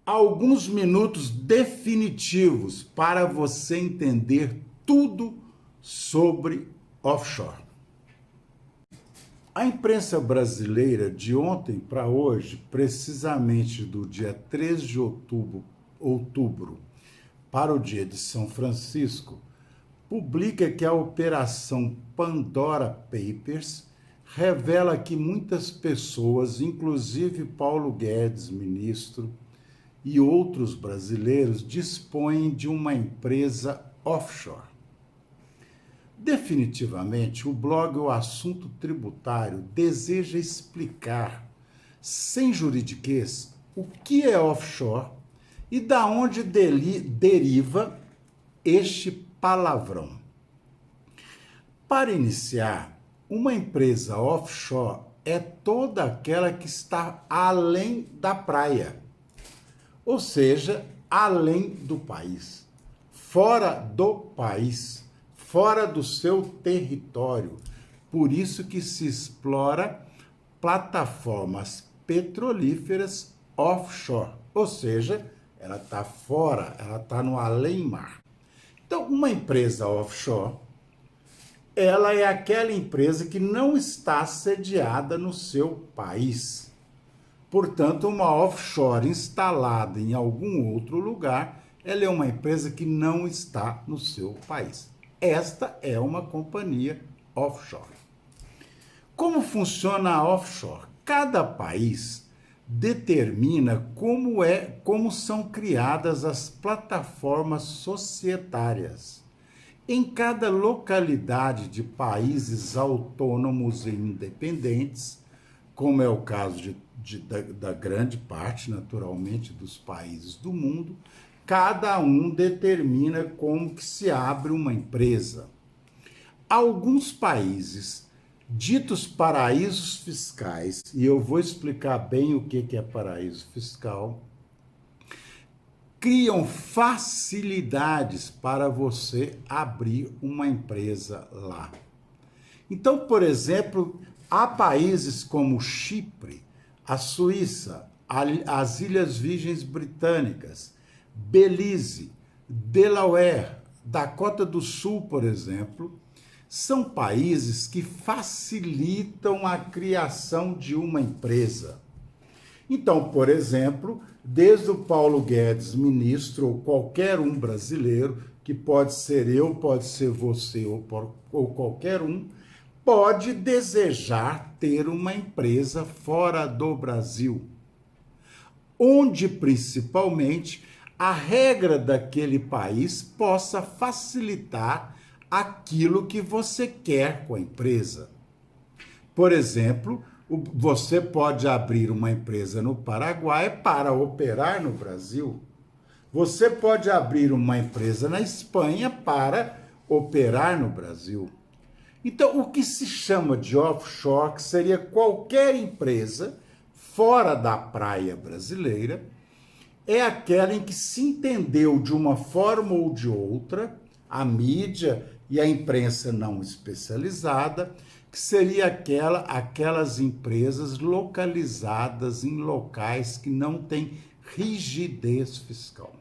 Alguns minutos definitivos para você entender tudo sobre offshore. A imprensa brasileira de ontem para hoje, precisamente do dia 3 de outubro para o dia de São Francisco, publica que a Operação Pandora Papers revela que muitas pessoas, inclusive Paulo Guedes, ministro, e outros brasileiros, dispõem de uma empresa offshore. Definitivamente, o blog O Assunto Tributário deseja explicar, sem juridiquês, o que é offshore e da onde deriva este palavrão. Para iniciar, uma empresa offshore é toda aquela que está além da praia, ou seja, além do país, fora do país, fora do seu território. Por isso que se explora plataformas petrolíferas offshore, ou seja, ela está fora, ela está no além-mar. Então, uma empresa offshore, ela é aquela empresa que não está sediada no seu país. Portanto, uma offshore instalada em algum outro lugar, ela é uma empresa que não está no seu país. Esta é uma companhia offshore. Como funciona a offshore? Cada país determina como são criadas as plataformas societárias. Em cada localidade de países autônomos e independentes, como é o caso da grande parte, naturalmente, dos países do mundo, cada um determina como que se abre uma empresa. Alguns países, ditos paraísos fiscais, e eu vou explicar bem o que é paraíso fiscal, criam facilidades para você abrir uma empresa lá. Então, por exemplo, há países como Chipre, a Suíça, as Ilhas Virgens Britânicas, Belize, Delaware, Dakota do Sul, por exemplo, são países que facilitam a criação de uma empresa. Então, por exemplo, desde o Paulo Guedes, ministro, ou qualquer um brasileiro, que pode ser eu, pode ser você ou qualquer um, pode desejar ter uma empresa fora do Brasil, onde principalmente a regra daquele país possa facilitar aquilo que você quer com a empresa. Por exemplo, você pode abrir uma empresa no Paraguai para operar no Brasil. Você pode abrir uma empresa na Espanha para operar no Brasil. Então, o que se chama de offshore, que seria qualquer empresa fora da praia brasileira, é aquela em que se entendeu de uma forma ou de outra, a mídia e a imprensa não especializada, que seria aquelas empresas localizadas em locais que não têm rigidez fiscal.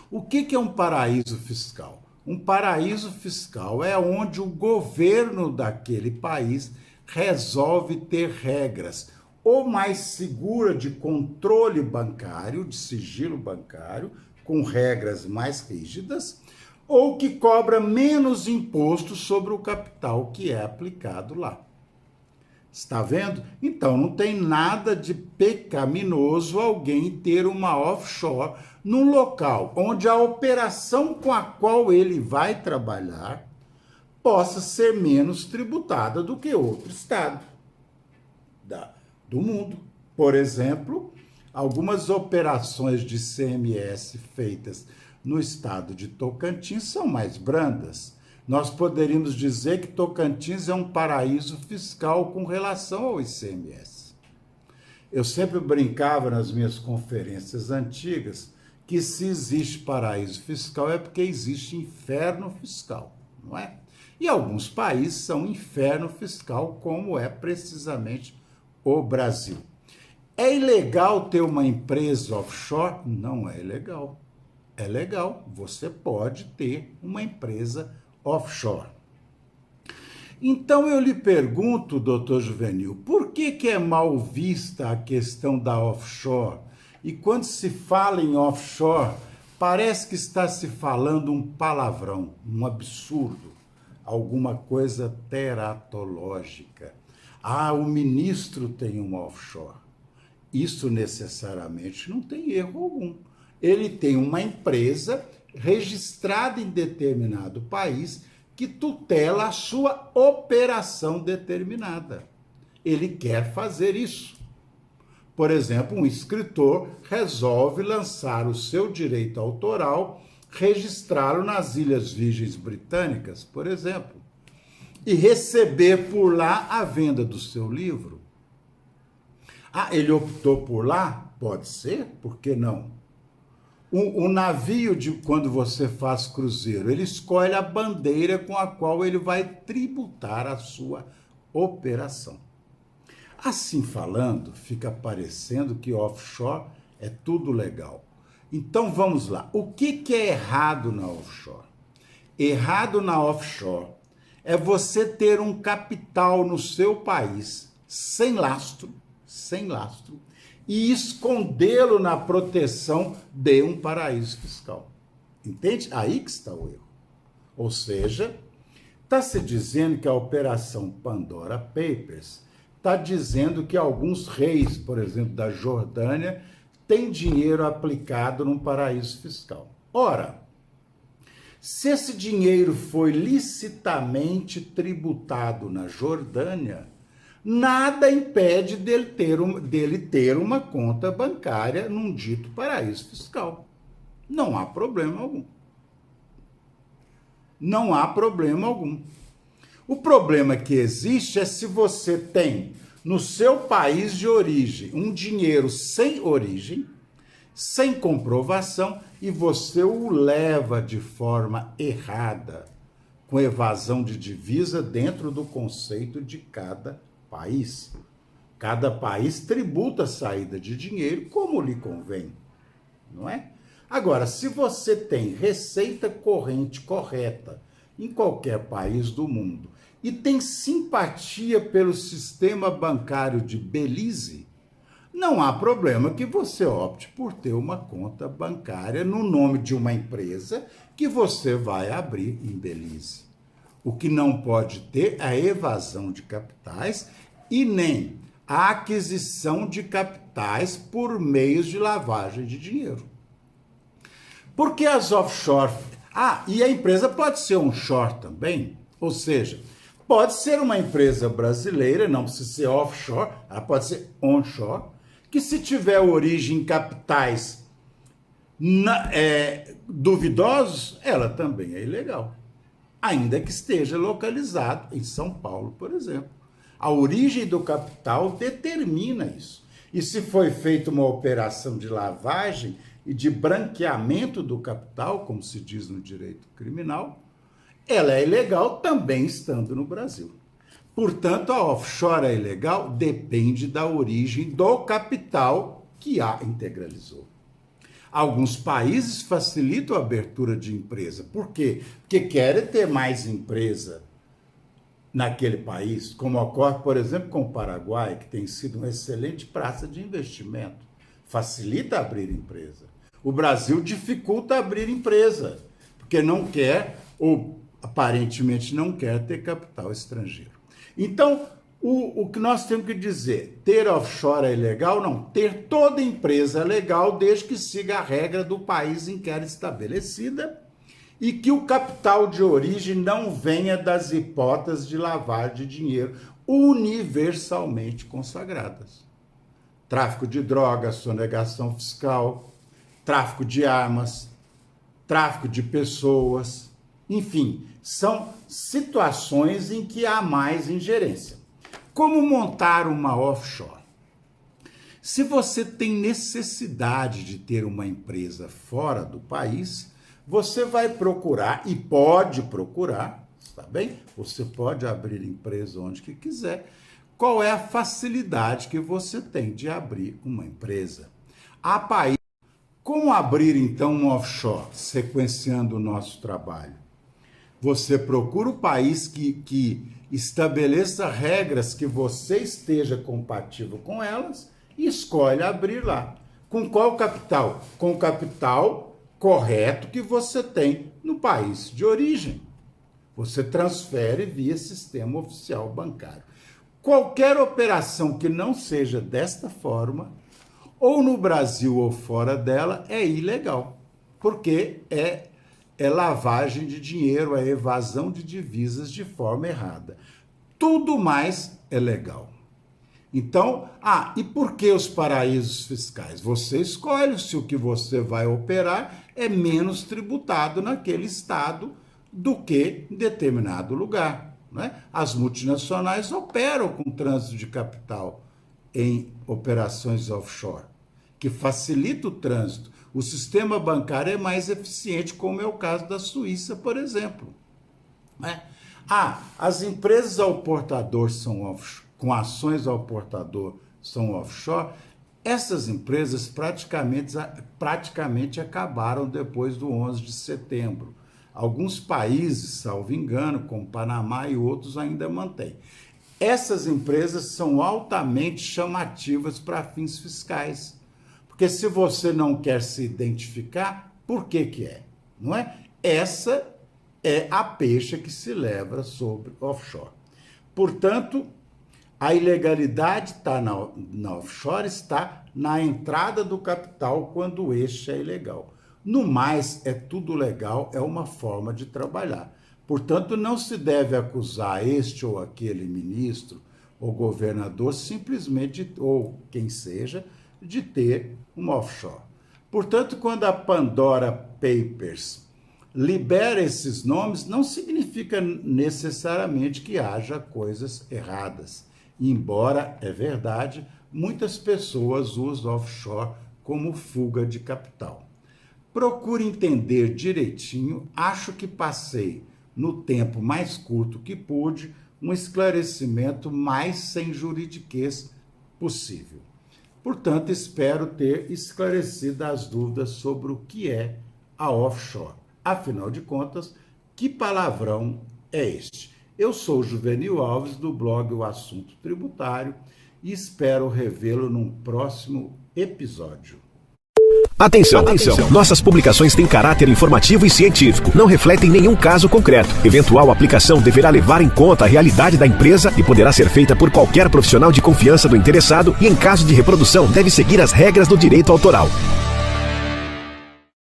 O que é um paraíso fiscal? Um paraíso fiscal é onde o governo daquele país resolve ter regras ou mais segura de controle bancário, de sigilo bancário, com regras mais rígidas, ou que cobra menos imposto sobre o capital que é aplicado lá. Está vendo? Então, não tem nada de pecaminoso alguém ter uma offshore num local onde a operação com a qual ele vai trabalhar possa ser menos tributada do que outro estado do mundo. Por exemplo, algumas operações de CMS feitas no estado de Tocantins são mais brandas. Nós poderíamos dizer que Tocantins é um paraíso fiscal com relação ao ICMS. Eu sempre brincava nas minhas conferências antigas que se existe paraíso fiscal é porque existe inferno fiscal, não é? E alguns países são inferno fiscal, como é precisamente o Brasil. É ilegal ter uma empresa offshore? Não é ilegal. É legal. Você pode ter uma empresa offshore. Então eu lhe pergunto, doutor Juvenil, por que é mal vista a questão da offshore? E quando se fala em offshore, parece que está se falando um palavrão, um absurdo, alguma coisa teratológica. Ah, o ministro tem uma offshore. Isso necessariamente não tem erro algum. Ele tem uma empresa registrada em determinado país que tutela a sua operação determinada. Ele quer fazer isso. Por exemplo, um escritor resolve lançar o seu direito autoral, registrá-lo nas Ilhas Virgens Britânicas, por exemplo, e receber por lá a venda do seu livro. Ah, ele optou por lá? Pode ser, por que não? O navio, quando você faz cruzeiro, ele escolhe a bandeira com a qual ele vai tributar a sua operação. Assim falando, fica parecendo que offshore é tudo legal. Então vamos lá. O que é errado na offshore? Errado na offshore é você ter um capital no seu país sem lastro, e escondê-lo na proteção de um paraíso fiscal. Entende? Aí que está o erro. Ou seja, está se dizendo que a Operação Pandora Papers está dizendo que alguns reis, por exemplo, da Jordânia, têm dinheiro aplicado num paraíso fiscal. Ora, se esse dinheiro foi licitamente tributado na Jordânia, nada impede dele ter uma conta bancária num dito paraíso fiscal. Não há problema algum. Não há problema algum. O problema que existe é se você tem no seu país de origem um dinheiro sem origem, sem comprovação, e você o leva de forma errada, com evasão de divisa dentro do conceito de cada país. Cada país tributa a saída de dinheiro como lhe convém, não é? Agora, se você tem receita corrente correta em qualquer país do mundo e tem simpatia pelo sistema bancário de Belize, não há problema que você opte por ter uma conta bancária no nome de uma empresa que você vai abrir em Belize. O que não pode ter é a evasão de capitais e nem a aquisição de capitais por meios de lavagem de dinheiro. Porque as offshore... Ah, e a empresa pode ser onshore também, ou seja, pode ser uma empresa brasileira, não precisa ser offshore, ela pode ser onshore, que se tiver origem em capitais duvidosos, ela também é ilegal. Ainda que esteja localizado em São Paulo, por exemplo. A origem do capital determina isso. E se foi feita uma operação de lavagem e de branqueamento do capital, como se diz no direito criminal, ela é ilegal também estando no Brasil. Portanto, a offshore é ilegal depende da origem do capital que a integralizou. Alguns países facilitam a abertura de empresa. Por quê? Porque querem ter mais empresa naquele país, como ocorre, por exemplo, com o Paraguai, que tem sido uma excelente praça de investimento. Facilita abrir empresa. O Brasil dificulta abrir empresa, porque não quer, ou aparentemente não quer, ter capital estrangeiro. Então, o que nós temos que dizer, ter offshore é ilegal? Não, ter toda empresa é legal, desde que siga a regra do país em que era estabelecida e que o capital de origem não venha das hipóteses de lavagem de dinheiro universalmente consagradas. Tráfico de drogas, sonegação fiscal, tráfico de armas, tráfico de pessoas, enfim, são situações em que há mais ingerência. Como montar uma offshore? Se você tem necessidade de ter uma empresa fora do país, você vai procurar, e pode procurar, está bem? Você pode abrir empresa onde que quiser, qual é a facilidade que você tem de abrir uma empresa. Há países. Como abrir então um offshore, sequenciando o nosso trabalho? Você procura o país que estabeleça regras que você esteja compatível com elas e escolhe abrir lá. Com qual capital? Com o capital correto que você tem no país de origem. Você transfere via sistema oficial bancário. Qualquer operação que não seja desta forma, ou no Brasil ou fora dela, é ilegal, porque é lavagem de dinheiro, é evasão de divisas de forma errada. Tudo mais é legal. Então, e por que os paraísos fiscais? Você escolhe se o que você vai operar é menos tributado naquele estado do que em determinado lugar, né? As multinacionais operam com trânsito de capital em operações offshore, que facilita o trânsito. O sistema bancário é mais eficiente, como é o caso da Suíça, por exemplo, né? As empresas ao portador são offshore, com ações ao portador são offshore. Essas empresas praticamente acabaram depois do 11 de setembro. Alguns países, salvo engano, como Panamá e outros, ainda mantêm. Essas empresas são altamente chamativas para fins fiscais. Porque se você não quer se identificar, por que é? Não é? Essa é a peixe que se leva sobre offshore. Portanto, a ilegalidade na offshore está na entrada do capital quando este é ilegal. No mais, é tudo legal, é uma forma de trabalhar. Portanto, não se deve acusar este ou aquele ministro ou governador simplesmente, ou quem seja, de ter uma offshore. Portanto, quando a Pandora Papers libera esses nomes, não significa necessariamente que haja coisas erradas. Embora, é verdade, muitas pessoas usam offshore como fuga de capital. Procure entender direitinho. Acho que passei, no tempo mais curto que pude, um esclarecimento mais sem juridiquês possível. Portanto, espero ter esclarecido as dúvidas sobre o que é a offshore. Afinal de contas, que palavrão é este? Eu sou Juvenil Alves, do blog O Assunto Tributário, e espero revê-lo num próximo episódio. Atenção, atenção! Nossas publicações têm caráter informativo e científico. Não refletem nenhum caso concreto. Eventual aplicação deverá levar em conta a realidade da empresa e poderá ser feita por qualquer profissional de confiança do interessado e, em caso de reprodução, deve seguir as regras do direito autoral.